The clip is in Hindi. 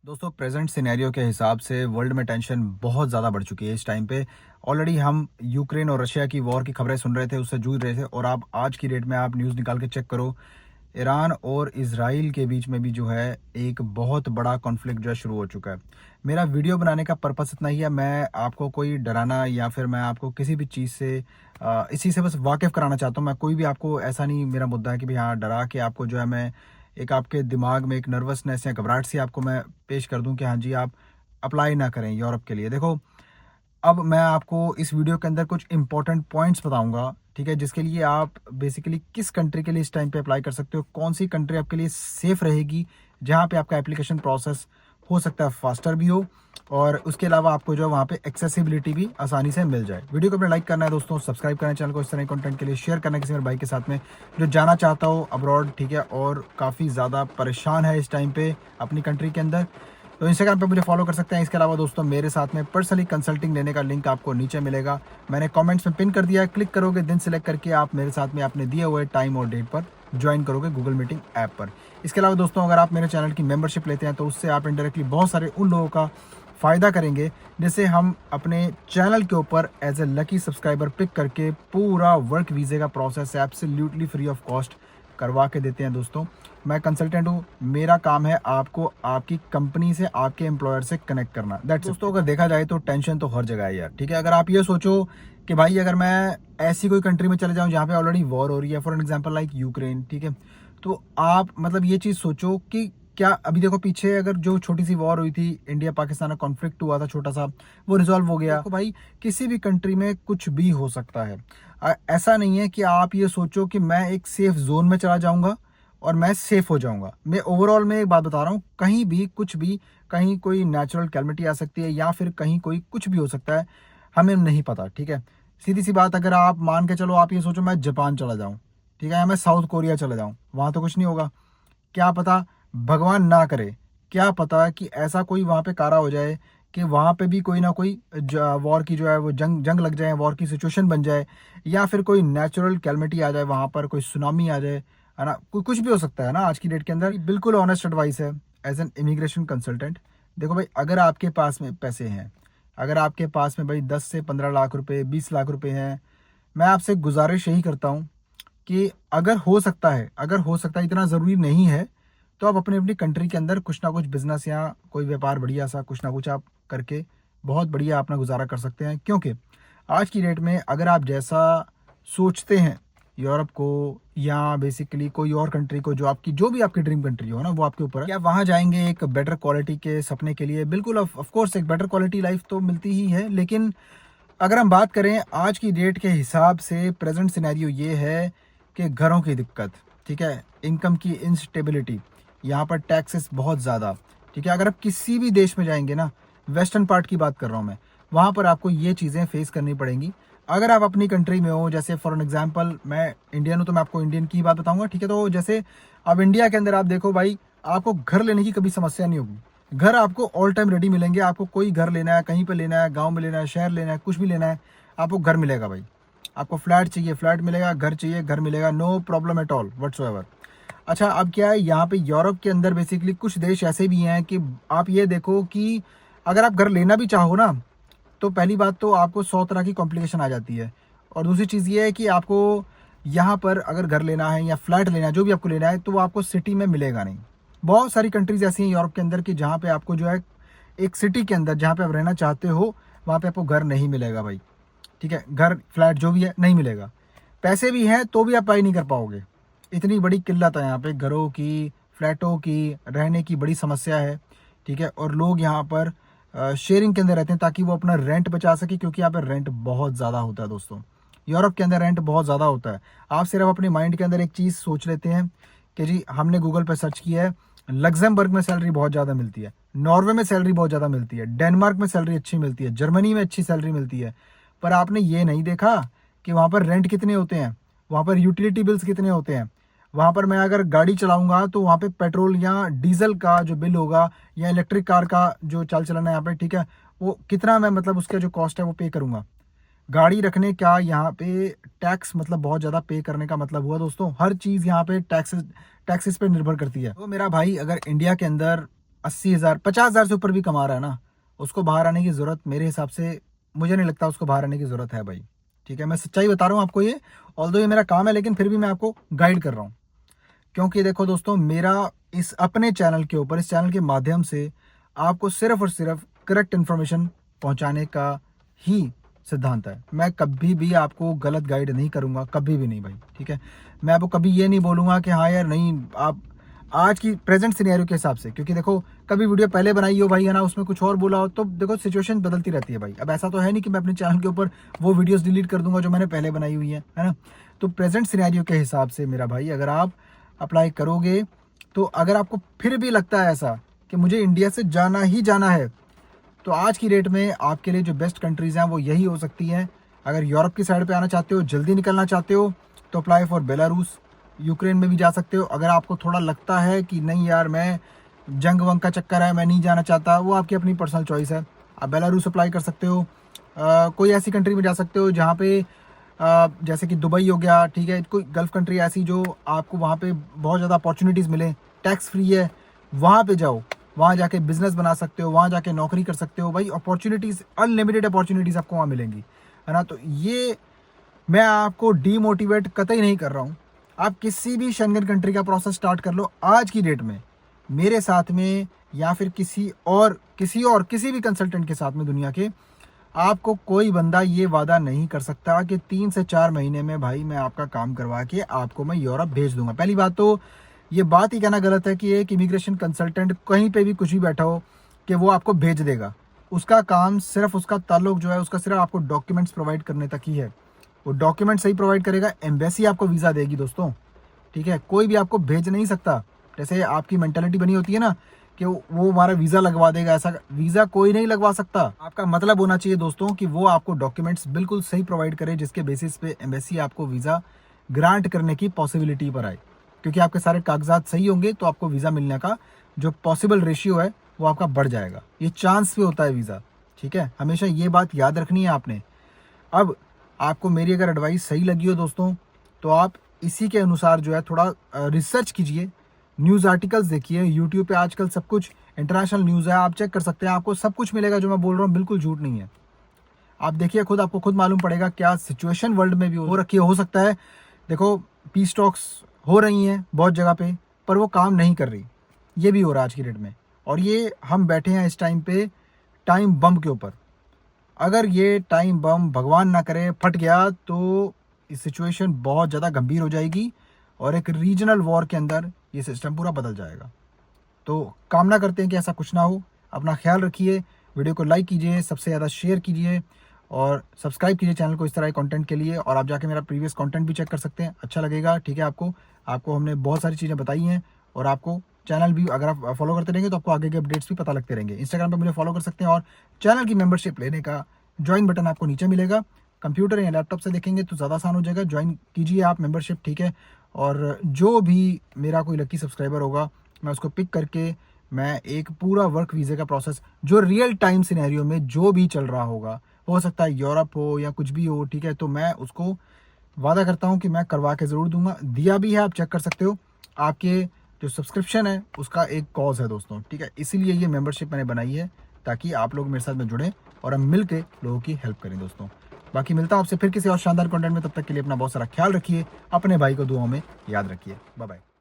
दोस्तों प्रेजेंट सिनेरियो के हिसाब से वर्ल्ड में टेंशन बहुत ज़्यादा बढ़ चुकी है इस टाइम पे। ऑलरेडी हम यूक्रेन और रशिया की वॉर की खबरें सुन रहे थे, उससे जूझ रहे थे, और आप आज की डेट में आप न्यूज़ निकाल के चेक करो, ईरान और इजराइल के बीच में भी जो है एक बहुत बड़ा कॉन्फ्लिक्ट जो है शुरू हो चुका है। मेरा वीडियो बनाने का पर्पस इतना ही है, मैं आपको कोई डराना या फिर मैं आपको किसी भी चीज़ से इसी से बस वाकिफ़ कराना चाहता हूँ। मैं कोई भी आपको ऐसा नहीं, मेरा मुद्दा है कि भाई हाँ डरा के आपको जो है मैं एक आपके दिमाग में एक नर्वसनेस या घबराहट सी आपको मैं पेश कर दूं कि हाँ जी आप अप्लाई ना करें यूरोप के लिए। देखो, अब मैं आपको इस वीडियो के अंदर कुछ इंपॉर्टेंट पॉइंट्स बताऊंगा, ठीक है, जिसके लिए आप बेसिकली किस कंट्री के लिए इस टाइम पे अप्लाई कर सकते हो, कौन सी कंट्री आपके लिए सेफ रहेगी, जहां पे आपका एप्लीकेशन प्रोसेस हो सकता है फास्टर भी हो, और उसके अलावा आपको जो है वहाँ पे एक्सेसिबिलिटी भी आसानी से मिल जाए। वीडियो को अपने लाइक करना है दोस्तों, सब्सक्राइब करना है चैनल को, इस तरह कंटेंट के लिए शेयर करना है किसी मेरे भाई के साथ में जो जाना चाहता हो अब्रॉड, ठीक है, और काफ़ी ज़्यादा परेशान है इस टाइम पे अपनी कंट्री के अंदर। तो इंस्टाग्राम पे मुझे फॉलो कर सकते हैं। इसके अलावा दोस्तों मेरे साथ में पर्सनली कंसल्टिंग लेने का लिंक आपको नीचे मिलेगा, मैंने कमेंट्स में पिन कर दिया है। क्लिक करोगे, दिन सिलेक्ट करके आप मेरे साथ में अपने दिए हुए टाइम और डेट पर ज्वाइन करोगे गूगल मीटिंग ऐप पर। इसके अलावा दोस्तों अगर आप मेरे चैनल की मेंबरशिप लेते हैं तो उससे आप इंडायरेक्टली बहुत सारे उन लोगों का फ़ायदा करेंगे जिससे हम अपने चैनल के ऊपर as a lucky subscriber pick करके पूरा वर्क वीज़े का process absolutely free of cost करवा के देते हैं। दोस्तों मैं कंसल्टेंट हूँ, मेरा काम है आपको आपकी कंपनी से, आपके एम्प्लॉयर से कनेक्ट करना। दैट्स दोस्तों अगर देखा जाए तो टेंशन तो हर जगह है यार, ठीक है। अगर आप ये सोचो कि भाई अगर मैं ऐसी कोई कंट्री में चले जाऊँ जहाँ पे ऑलरेडी वॉर हो रही है, for an example like Ukraine, ठीक है, तो आप मतलब ये चीज़ सोचो कि क्या अभी देखो पीछे अगर जो छोटी सी वॉर हुई थी, इंडिया पाकिस्तान का कॉन्फ्लिक्ट हुआ था छोटा सा, वो रिजॉल्व हो गया। तो भाई किसी भी कंट्री में कुछ भी हो सकता है। ऐसा नहीं है कि आप ये सोचो कि मैं एक सेफ जोन में चला जाऊंगा और मैं सेफ हो जाऊंगा। मैं ओवरऑल में एक बात बता रहा हूँ, कहीं भी कुछ भी, कहीं कोई नेचुरल कैलमिटी आ सकती है या फिर कहीं कोई कुछ भी हो सकता है, हमें नहीं पता, ठीक है। सीधी सी बात, अगर आप मान के चलो, आप ये सोचो मैं जापान चला जाऊँ, ठीक है, या मैं साउथ कोरिया चला जाऊँ, वहाँ तो कुछ नहीं होगा। क्या पता, भगवान ना करे, क्या पता कि ऐसा कोई वहाँ पे कारा हो जाए कि वहाँ पे भी कोई ना कोई वॉर की जो है वो जंग जंग लग जाए, वॉर की सिचुएशन बन जाए, या फिर कोई नेचुरल कैलमिटी आ जाए, वहाँ पर कोई सुनामी आ जाए, है ना, कोई कुछ भी हो सकता है ना आज की डेट के अंदर। बिल्कुल ऑनेस्ट एडवाइस है एज एन इमिग्रेशन कंसल्टेंट। देखो भाई, अगर आपके पास में पैसे हैं, अगर आपके पास में भाई 10 से 15 लाख रुपए, 20 लाख रुपए हैं, मैं आपसे गुजारिश यही करता हूँ कि अगर हो सकता है, अगर हो सकता है, इतना ज़रूरी नहीं है, तो आप अपनी अपनी कंट्री के अंदर कुछ ना कुछ बिजनेस या कोई व्यापार बढ़िया सा कुछ ना कुछ आप करके बहुत बढ़िया अपना गुजारा कर सकते हैं। क्योंकि आज की डेट में अगर आप जैसा सोचते हैं यूरोप को या बेसिकली कोई और कंट्री को, जो आपकी जो भी आपकी ड्रीम कंट्री हो ना, वो आपके ऊपर है कि आप वहाँ जाएंगे एक बेटर क्वालिटी के सपने के लिए। बिल्कुल ऑफ कोर्स एक बेटर क्वालिटी लाइफ तो मिलती ही है, लेकिन अगर हम बात करें आज की डेट के हिसाब से, प्रेजेंट सिनेरियो ये है कि घरों की दिक्कत, ठीक है, इनकम की इंस्टेबिलिटी, यहाँ पर टैक्सेस बहुत ज़्यादा, ठीक है। अगर आप किसी भी देश में जाएंगे ना, वेस्टर्न पार्ट की बात कर रहा हूँ मैं, वहाँ पर आपको ये चीज़ें फेस करनी पड़ेंगी। अगर आप अपनी कंट्री में हो, जैसे फॉर एन एग्जांपल मैं इंडियन हूँ तो मैं आपको इंडियन की बात बताऊंगा, ठीक है। तो जैसे अब इंडिया के अंदर आप देखो भाई, आपको घर लेने की कभी समस्या नहीं होगी। घर आपको ऑल टाइम रेडी मिलेंगे। आपको कोई घर लेना है, कहीं पे लेना है, गांव में लेना है, शहर लेना है, कुछ भी लेना है, आपको घर मिलेगा भाई। आपको फ्लैट चाहिए, फ्लैट मिलेगा, घर चाहिए, घर मिलेगा, no problem at all whatsoever. अच्छा, अब क्या है, यहाँ पे यूरोप के अंदर बेसिकली कुछ देश ऐसे भी हैं कि आप ये देखो कि अगर आप घर लेना भी चाहो ना, तो पहली बात तो आपको 100 तरह की कॉम्प्लिकेशन आ जाती है, और दूसरी चीज़ ये है कि आपको यहाँ पर अगर घर लेना है या फ्लैट लेना है, जो भी आपको लेना है, तो वो आपको सिटी में मिलेगा नहीं। बहुत सारी कंट्रीज ऐसी हैं यूरोप के अंदर कि जहाँ पे आपको जो है एक सिटी के अंदर जहाँ पे आप रहना चाहते हो, वहाँ पे आपको घर नहीं मिलेगा भाई, ठीक है, घर फ्लैट जो भी है नहीं मिलेगा। पैसे भी हैं तो भी आप अप्लाई नहीं कर पाओगे। इतनी बड़ी किल्लत है यहाँ पे, घरों की, फ्लैटों की, रहने की बड़ी समस्या है, ठीक है। और लोग यहाँ पर शेयरिंग के अंदर रहते हैं ताकि वो अपना रेंट बचा सके, क्योंकि यहाँ पर रेंट बहुत ज़्यादा होता है दोस्तों। यूरोप के अंदर रेंट बहुत ज़्यादा होता है। आप सिर्फ अपने माइंड के अंदर एक चीज़ सोच लेते हैं कि जी हमने गूगल पर सर्च किया है, लग्जमबर्ग में सैलरी बहुत ज़्यादा मिलती है, नॉर्वे में सैलरी बहुत ज़्यादा मिलती है, डेनमार्क में सैलरी अच्छी मिलती है, जर्मनी में अच्छी सैलरी मिलती है, पर आपने ये नहीं देखा कि वहाँ पर रेंट कितने होते हैं, वहाँ पर यूटिलिटी बिल्स कितने होते हैं। वहाँ पर मैं अगर गाड़ी चलाऊंगा तो वहाँ पे पेट्रोल या डीजल का जो बिल होगा, या इलेक्ट्रिक कार का जो चाल चलन है यहाँ पे, ठीक है, वो कितना मैं मतलब उसका जो कॉस्ट है वो पे करूंगा। गाड़ी रखने का यहाँ पे टैक्स मतलब बहुत ज़्यादा पे करने का मतलब हुआ दोस्तों, हर चीज़ यहाँ पे टैक्सेस टैक्सेस पे निर्भर करती है। तो मेरा भाई, अगर इंडिया के अंदर 80,000 50,000 से ऊपर भी कमा रहा है ना, उसको बाहर आने की ज़रूरत मेरे हिसाब से, मुझे नहीं लगता उसको बाहर आने की ज़रूरत है भाई। ठीक है, मैं सच्चाई बता रहा हूँ आपको ये, ऑल्दो ये मेरा काम है, लेकिन फिर भी मैं आपको गाइड कर रहा हूँ। क्योंकि देखो दोस्तों, मेरा इस अपने चैनल के ऊपर, इस चैनल के माध्यम से आपको सिर्फ और सिर्फ करेक्ट इन्फॉर्मेशन पहुंचाने का ही सिद्धांत है। मैं कभी भी आपको गलत गाइड नहीं करूंगा, कभी भी नहीं भाई। ठीक है, मैं आपको कभी ये नहीं बोलूंगा कि हाँ यार नहीं, आप आज की प्रेजेंट सिनेरियो के हिसाब से, क्योंकि देखो कभी वीडियो पहले बनाई हो भाई है ना, उसमें कुछ और बोला हो, तो देखो सिचुएशन बदलती रहती है भाई। अब ऐसा तो है नहीं कि मैं अपने चैनल के ऊपर वो वीडियोस डिलीट कर दूंगा जो मैंने पहले बनाई हुई है ना। तो प्रेजेंट सिनेरियो के हिसाब से मेरा भाई, अगर आप अप्लाई करोगे, तो अगर आपको फिर भी लगता है ऐसा कि मुझे इंडिया से जाना ही जाना है, तो आज की डेट में आपके लिए जो बेस्ट कंट्रीज़ हैं वो यही हो सकती हैं। अगर यूरोप की साइड पे आना चाहते हो, जल्दी निकलना चाहते हो, तो अप्लाई फॉर बेलारूस। यूक्रेन में भी जा सकते हो। अगर आपको थोड़ा लगता है कि नहीं यार, मैं जंग वंग का चक्कर है, मैं नहीं जाना चाहता, वो आपकी अपनी पर्सनल चॉइस है। आप बेलारूस अप्लाई कर सकते हो। कोई ऐसी कंट्री में जा सकते हो जहाँ पे जैसे कि दुबई हो गया, ठीक है, कोई गल्फ़ कंट्री ऐसी जो आपको वहाँ पे बहुत ज़्यादा अपॉर्चुनिटीज़ मिले, टैक्स फ्री है, वहाँ पे जाओ। वहाँ जाके बिजनेस बना सकते हो, वहाँ जाके नौकरी कर सकते हो भाई। अपॉर्चुनिटीज़, अनलिमिटेड अपॉर्चुनिटीज़ आपको वहाँ मिलेंगी, है ना। तो ये मैं आपको डीमोटिवेट कतई नहीं कर रहा हूँ। आप किसी भी शेंगन कंट्री का प्रोसेस स्टार्ट कर लो आज की डेट में, मेरे साथ में या फिर किसी भी कंसल्टेंट के साथ में दुनिया के। आपको कोई बंदा ये वादा नहीं कर सकता कि 3 से 4 महीने में भाई मैं आपका काम करवा के आपको मैं यूरोप भेज दूंगा। पहली बात तो ये बात ही कहना गलत है कि एक इमिग्रेशन कंसल्टेंट कहीं पे भी कुछ भी बैठा हो कि वो आपको भेज देगा। उसका काम सिर्फ, उसका ताल्लुक जो है उसका सिर्फ आपको डॉक्यूमेंट्स प्रोवाइड करने तक ही है। वो डॉक्यूमेंट सही प्रोवाइड करेगा, एम्बेसी आपको वीज़ा देगी दोस्तों। ठीक है, कोई भी आपको भेज नहीं सकता। जैसे आपकी मेंटालिटी बनी होती है ना कि वो हमारा वीज़ा लगवा देगा, ऐसा वीज़ा कोई नहीं लगवा सकता। आपका मतलब होना चाहिए दोस्तों कि वो आपको डॉक्यूमेंट्स बिल्कुल सही प्रोवाइड करे, जिसके बेसिस पे एम्बेसी आपको वीज़ा ग्रांट करने की पॉसिबिलिटी पर आए। क्योंकि आपके सारे कागजात सही होंगे तो आपको वीज़ा मिलने का जो पॉसिबल रेशियो है वो आपका बढ़ जाएगा। ये चांस पे होता है वीज़ा। ठीक है, हमेशा ये बात याद रखनी है आपने। अब आपको मेरी अगर एडवाइस सही लगी हो दोस्तों, तो आप इसी के अनुसार जो है थोड़ा रिसर्च कीजिए, न्यूज़ आर्टिकल्स देखिए। यूट्यूब पे आजकल सब कुछ इंटरनेशनल न्यूज़ है, आप चेक कर सकते हैं, आपको सब कुछ मिलेगा। जो मैं बोल रहा हूँ बिल्कुल झूठ नहीं है। आप देखिए खुद, आपको खुद मालूम पड़ेगा क्या सिचुएशन वर्ल्ड में भी हो रखी है। हो सकता है, देखो पीस टॉक्स हो रही हैं बहुत जगह पे, पर वो काम नहीं कर रही। ये भी हो रहा है आज की डेट में। और ये हम बैठे हैं इस टाइम पे टाइम बम के ऊपर। अगर ये टाइम बम भगवान ना करे फट गया, तो इस सिचुएशन बहुत ज़्यादा गंभीर हो जाएगी और एक रीजनल वॉर के अंदर ये सिस्टम पूरा बदल जाएगा। तो कामना करते हैं कि ऐसा कुछ ना हो। अपना ख्याल रखिए, वीडियो को लाइक कीजिए, सबसे ज़्यादा शेयर कीजिए और सब्सक्राइब कीजिए चैनल को इस तरह के कंटेंट के लिए। और आप जाके मेरा प्रीवियस कंटेंट भी चेक कर सकते हैं, अच्छा लगेगा। ठीक है, आपको हमने बहुत सारी चीज़ें बताई हैं और आपको चैनल भी अगर आप फॉलो करते रहेंगे तो आपको आगे के अपडेट्स भी पता लगते रहेंगे। इंस्टाग्राम पर मुझे फॉलो कर सकते हैं और चैनल की मेंबरशिप लेने का ज्वाइन बटन आपको नीचे मिलेगा। कंप्यूटर या लैपटॉप से देखेंगे तो ज़्यादा आसान हो जाएगा। ज्वाइन कीजिए आप मेंबरशिप, ठीक है। और जो भी मेरा कोई लकी सब्सक्राइबर होगा, मैं उसको पिक करके मैं एक पूरा वर्क वीज़े का प्रोसेस जो रियल टाइम सिनेरियो में जो भी चल रहा होगा, हो सकता है यूरोप हो या कुछ भी हो, ठीक है, तो मैं उसको वादा करता हूँ कि मैं करवा के ज़रूर दूंगा। दिया भी है, आप चेक कर सकते हो। आपके जो सब्सक्रिप्शन है उसका एक कॉज है दोस्तों, ठीक है। इसीलिए ये मेंबरशिप मैंने बनाई है ताकि आप लोग मेरे साथ में जुड़ें और हम मिल के लोगों की हेल्प करें दोस्तों। बाकी मिलता हूँ आपसे फिर किसी और शानदार कंटेंट में। तब तक के लिए अपना बहुत सारा ख्याल रखिए, अपने भाई को दुआओं में याद रखिए। Bye bye.